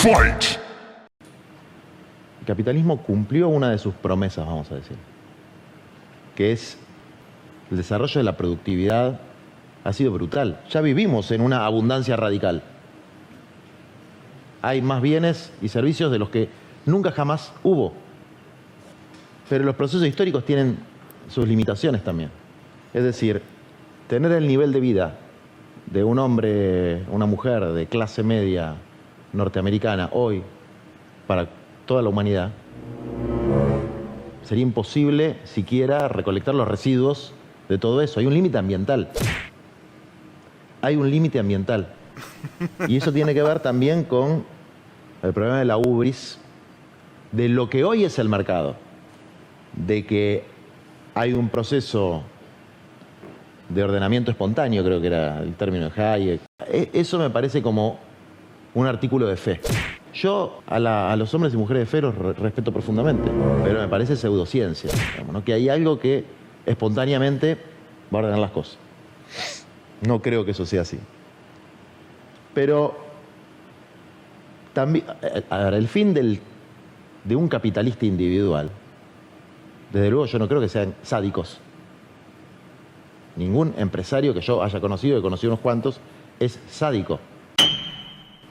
Fight! El capitalismo cumplió una de sus promesas, vamos a decir, que es el desarrollo de la productividad. Ha sido brutal. Ya vivimos en una abundancia radical. Hay más bienes y servicios de los que nunca jamás hubo. Pero los procesos históricos tienen sus limitaciones también. Es decir, tener el nivel de vida de un hombre, una mujer de clase media norteamericana hoy para toda la humanidad, sería imposible siquiera recolectar los residuos de todo eso. Hay un límite ambiental. Hay un límite ambiental. Y eso tiene que ver también con el problema de la ubris, de lo que hoy es el mercado, de que hay un proceso de ordenamiento espontáneo, creo que era el término de Hayek. Eso me parece como un artículo de fe. Yo a los hombres y mujeres de fe los respeto profundamente, pero me parece pseudociencia, digamos, ¿no? Que hay algo que espontáneamente va a ordenar las cosas. No creo que eso sea así. Pero también, a ver, el fin de un capitalista individual, desde luego yo no creo que sean sádicos. Ningún empresario que yo haya conocido, he conocido unos cuantos, es sádico.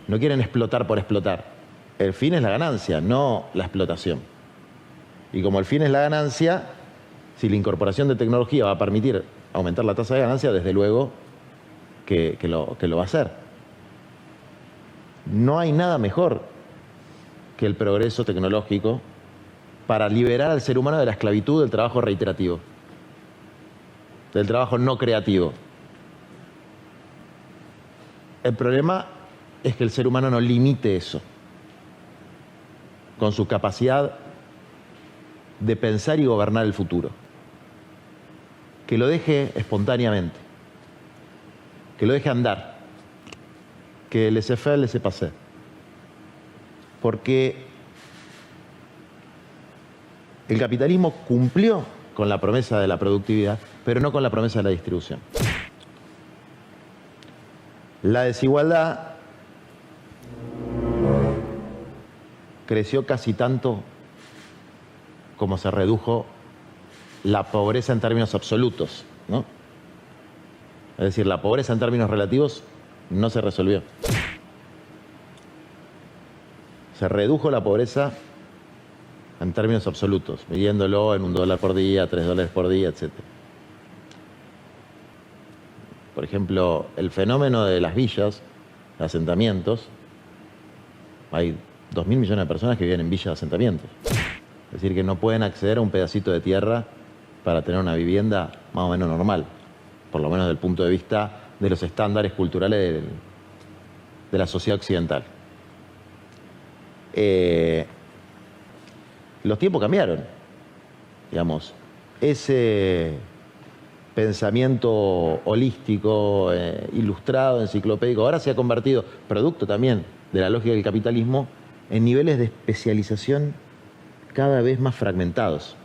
No quieren explotar por explotar. El fin es la ganancia, no la explotación. Y como el fin es la ganancia, si la incorporación de tecnología va a permitir aumentar la tasa de ganancia, desde luego que lo va a hacer. No hay nada mejor que el progreso tecnológico para liberar al ser humano de la esclavitud del trabajo reiterativo, del trabajo no creativo. El problema es que el ser humano no limite eso con su capacidad de pensar y gobernar el futuro. Que lo deje espontáneamente, que lo deje andar, que laissez faire, laissez passer. Porque el capitalismo cumplió con la promesa de la productividad, pero no con la promesa de la distribución. La desigualdad creció casi tanto como se redujo la pobreza en términos absolutos, ¿no? Es decir, la pobreza en términos relativos no se resolvió. Se redujo la pobreza en términos absolutos, midiéndolo en $1 por día, $3 por día, etc. Por ejemplo, el fenómeno de las villas, de asentamientos, hay 2.000 millones de personas que viven en villas de asentamientos. Es decir, que no pueden acceder a un pedacito de tierra para tener una vivienda más o menos normal, por lo menos desde el punto de vista de los estándares culturales de la sociedad occidental. Los tiempos cambiaron, digamos. Ese pensamiento holístico, ilustrado, enciclopédico, ahora se ha convertido, producto también de la lógica del capitalismo, en niveles de especialización cada vez más fragmentados.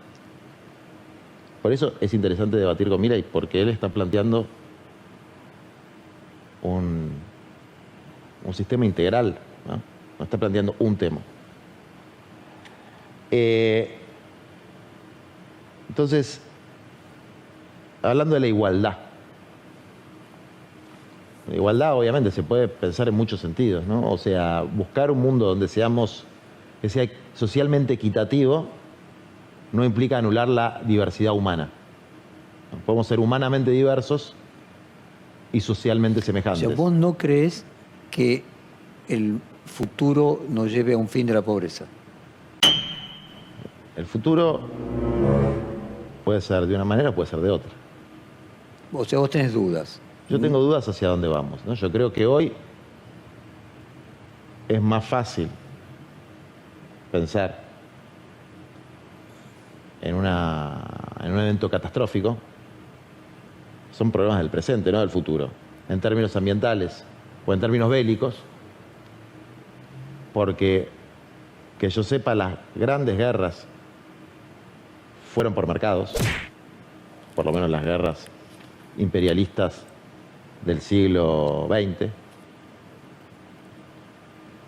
Por eso es interesante debatir con Milei, porque él está planteando un sistema integral, ¿no? No está planteando un tema. Entonces, hablando de la igualdad obviamente se puede pensar en muchos sentidos, ¿no? O sea, buscar un mundo donde que sea socialmente equitativo no implica anular la diversidad humana. Podemos ser humanamente diversos y socialmente semejantes. O sea, ¿vos no crees que el futuro nos lleve a un fin de la pobreza? El futuro puede ser de una manera, puede ser de otra. O sea, vos tenés dudas. Yo tengo dudas hacia dónde vamos, ¿no? Yo creo que hoy es más fácil pensar en un evento catastrófico. Son problemas del presente, no del futuro, en términos ambientales o en términos bélicos, porque, que yo sepa, las grandes guerras fueron por mercados, por lo menos las guerras imperialistas del siglo XX.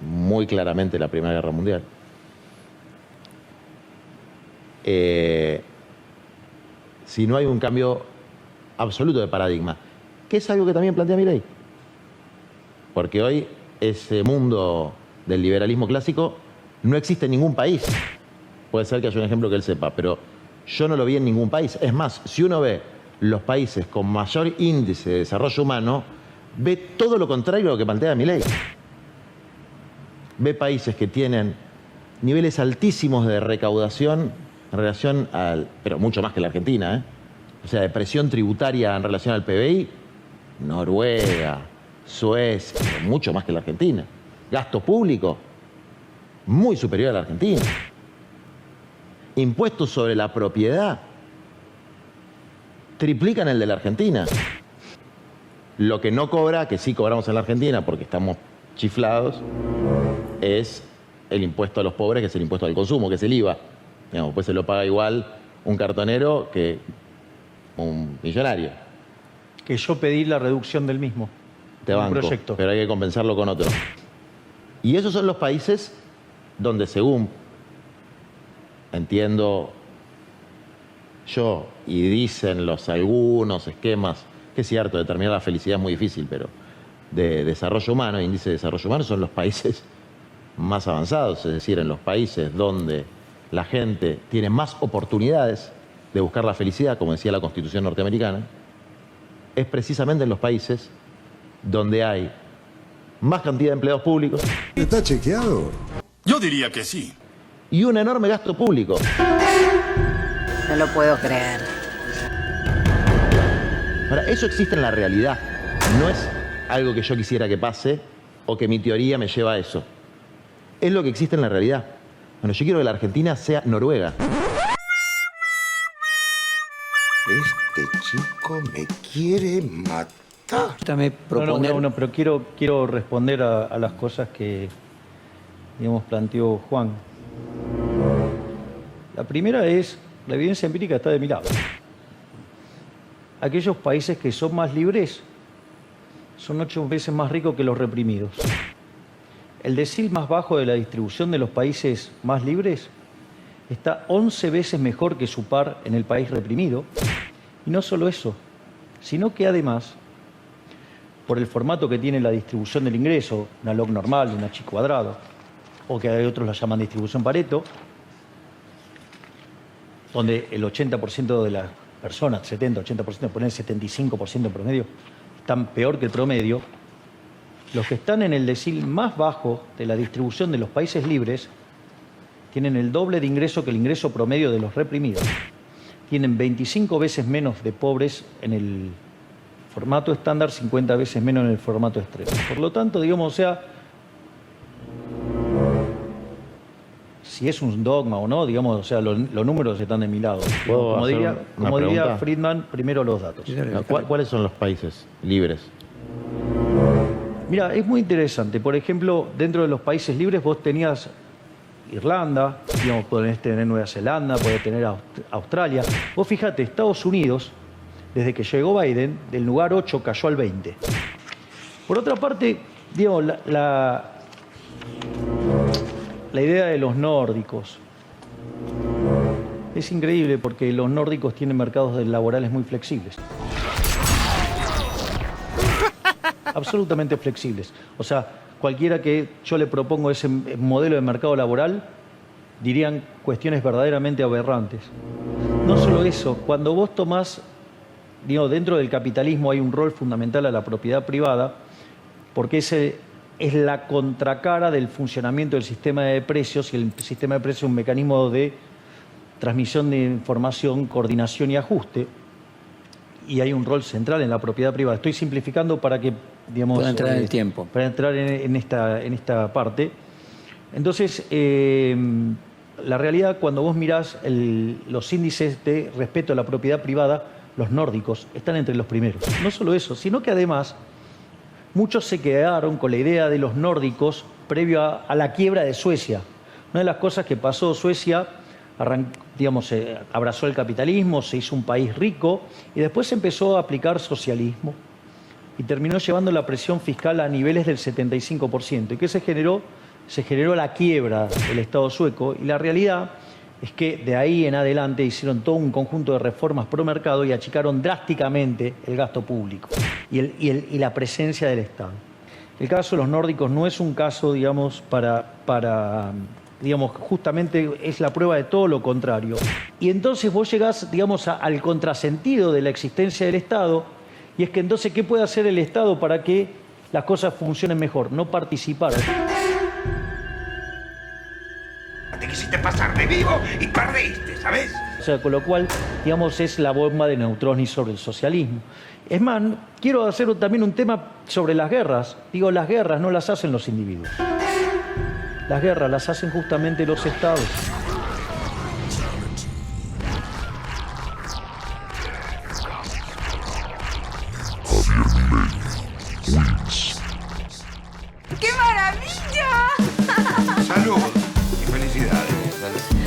muy claramente la Primera Guerra Mundial. Si no hay un cambio absoluto de paradigma, que es algo que también plantea Milei. Porque hoy ese mundo del liberalismo clásico no existe en ningún país. Puede ser que haya un ejemplo que él sepa, pero yo no lo vi en ningún país. Es más, si uno ve los países con mayor índice de desarrollo humano, ve todo lo contrario a lo que plantea Milei. Ve países que tienen niveles altísimos de recaudación en relación al... pero mucho más que la Argentina, ¿eh? O sea, de presión tributaria en relación al PBI, Noruega, Suecia, mucho más que la Argentina. Gasto público, muy superior a la Argentina. Impuestos sobre la propiedad, triplican el de la Argentina. Lo que no cobra, que sí cobramos en la Argentina porque estamos chiflados, es el impuesto a los pobres, que es el impuesto al consumo, que es el IVA. Digamos, pues se lo paga igual un cartonero que un millonario. Que yo pedí la reducción del mismo. Te banco, proyecto. pero hay que compensarlo con otro. Y esos son los países donde, según entiendo yo, y dicen algunos esquemas, que es cierto, determinar la felicidad es muy difícil, pero de desarrollo humano, índice de desarrollo humano, son los países más avanzados, es decir, en los países donde la gente tiene más oportunidades de buscar la felicidad, como decía la Constitución norteamericana, es precisamente en los países donde hay más cantidad de empleados públicos. ¿Está chequeado? Yo diría que sí. Y un enorme gasto público. No lo puedo creer. Ahora, eso existe en la realidad. No es algo que yo quisiera que pase o que mi teoría me lleva a eso. Es lo que existe en la realidad. Bueno, yo quiero que la Argentina sea Noruega. Este chico me quiere matar. Permítame proponer... No, pero quiero responder a las cosas que, digamos, planteó Juan. La primera es, la evidencia empírica está de mi lado. Aquellos países que son más libres son 8 veces más ricos que los reprimidos. El decil más bajo de la distribución de los países más libres está 11 veces mejor que su par en el país reprimido. Y no solo eso, sino que además, por el formato que tiene la distribución del ingreso, una log normal, una chi cuadrado, o que hay otros la llaman distribución Pareto, donde el 80% de las personas, 70-80%, ponen 75% promedio, están peor que el promedio. Los que están en el decil más bajo de la distribución de los países libres tienen el doble de ingreso que el ingreso promedio de los reprimidos. Tienen 25 veces menos de pobres en el formato estándar, 50 veces menos en el formato extremo. Por lo tanto, digamos, o sea, si es un dogma o no, digamos, o sea, los números están de mi lado. ¿Puedo Como hacer diría, una como diría pregunta? Friedman, primero los datos. ¿Cuáles son los países libres? Mira, es muy interesante. Por ejemplo, dentro de los países libres vos tenías Irlanda, digamos, podés tener Nueva Zelanda, podés tener Australia. Vos fíjate, Estados Unidos, desde que llegó Biden, del lugar 8 cayó al 20. Por otra parte, digamos, la idea de los nórdicos es increíble porque los nórdicos tienen mercados laborales muy flexibles. Absolutamente flexibles. O sea, cualquiera que yo le propongo ese modelo de mercado laboral, dirían cuestiones verdaderamente aberrantes. No solo eso, cuando vos tomás, digo, dentro del capitalismo hay un rol fundamental a la propiedad privada, porque ese es la contracara del funcionamiento del sistema de precios, y el sistema de precios es un mecanismo de transmisión de información, coordinación y ajuste, y hay un rol central en la propiedad privada. Estoy simplificando para que, digamos, pueda entrar en el tiempo. Para entrar en esta parte. Entonces, la realidad, cuando vos mirás los índices de respeto a la propiedad privada, los nórdicos están entre los primeros. No solo eso, sino que además muchos se quedaron con la idea de los nórdicos previo a la quiebra de Suecia. Una de las cosas que pasó, Suecia abrazó el capitalismo, se hizo un país rico y después se empezó a aplicar socialismo y terminó llevando la presión fiscal a niveles del 75%. ¿Y qué se generó? se generó la quiebra del Estado sueco y la realidad es que de ahí en adelante hicieron todo un conjunto de reformas pro mercado y achicaron drásticamente el gasto público y la presencia del Estado. El caso de los nórdicos no es un caso, digamos, digamos, justamente es la prueba de todo lo contrario. Y entonces vos llegás, digamos, al contrasentido de la existencia del Estado, y es que entonces, ¿qué puede hacer el Estado para que las cosas funcionen mejor? No participar. Te quisiste pasar de vivo y perdiste, ¿sabes? O sea, con lo cual, digamos, es la bomba de Neutroni sobre el socialismo. Es más, quiero hacer también un tema sobre las guerras. Digo, las guerras no las hacen los individuos. Las guerras las hacen justamente los estados. ¡Qué maravilla! Salud y felicidades.